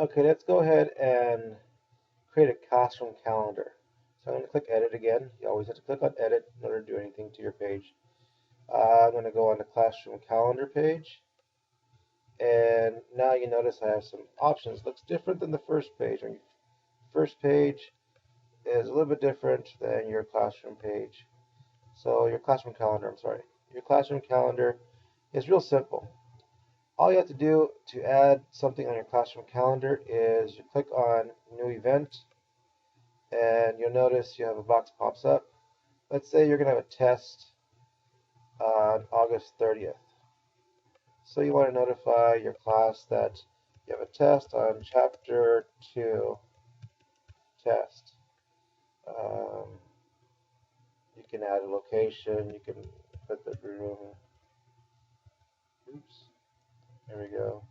Okay, let's go ahead and create a classroom calendar. So I'm going to click edit again. You always have to click on edit in order to do anything to your page. I'm going to go on the classroom calendar page. And now you notice I have some options. Looks different than the first page. When your first page is a little bit different than your classroom page. So your classroom calendar, I'm sorry. Your classroom calendar is real simple. All you have to do to add something on your classroom calendar is you click on new event, and you'll notice you have a box pops up. Let's say you're going to have a test on August 30th. So you want to notify your class that you have a test on chapter 2 test. Um, you can add a location, you can put the room. Oops, there we go.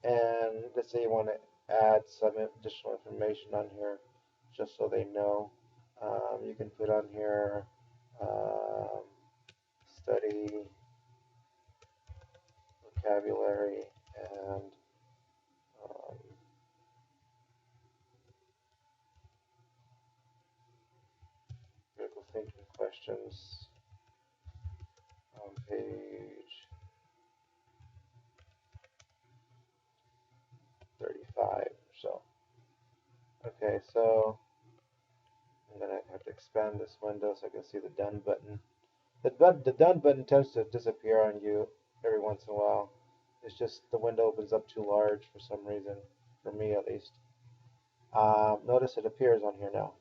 And let's say you want to add some additional information on here just so they know. You can put on here um, study vocabulary and um, critical thinking questions on page 35 or so. Okay, so I'm going to have to expand this window so I can see the done button. The done button tends to disappear on you every once in a while. It's just the window opens up too large for some reason, for me at least. Notice it appears on here now.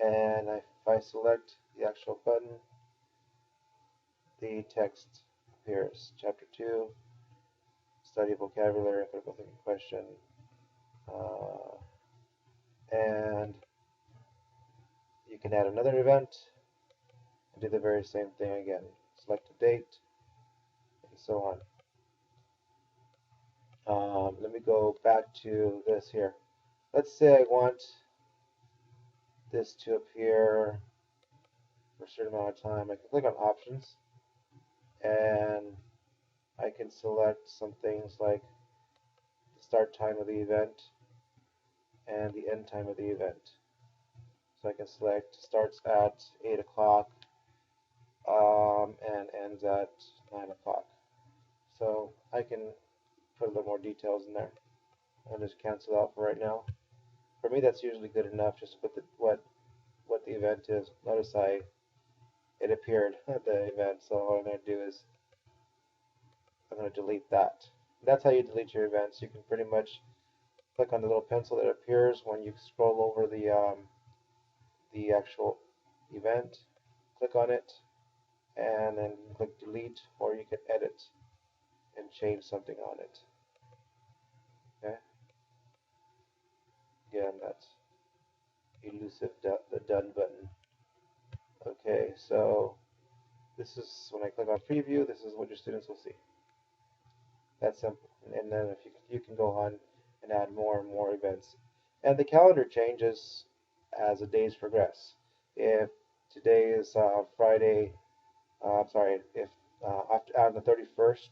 And if I select the actual button, the text appears. Chapter 2, study vocabulary, critical thinking question. Uh, and you can add another event and do the very same thing again. Select a date and so on. Let me go back to this here. Let's say I want this to appear for a certain amount of time. I can click on options and I can select some things like the start time of the event and the end time of the event. So I can select starts at 8 o'clock and ends at 9 o'clock. So I can put a little more details in there. I'll just cancel out for right now. For me, that's usually good enough just to put what the event is. Notice it appeared at the event, so all I'm going to do is I'm going to delete that. That's how you delete your events. You can pretty much click on the little pencil that appears when you scroll over the actual event, click on it, and then click delete, or you can edit and change something on it. Okay, again, that's elusive, the done button. Okay, so this is when I click on preview, this is what your students will see. That's simple. And then if you can go on and add more and more events. And the calendar changes as the days progress. If today is Friday, I'm sorry, if after on the 31st,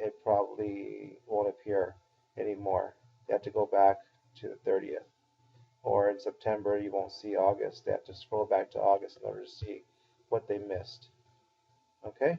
it probably won't appear anymore. You have to go back to the 30th. Or in September, you won't see August. They have to scroll back to August in order to see what they missed. Okay?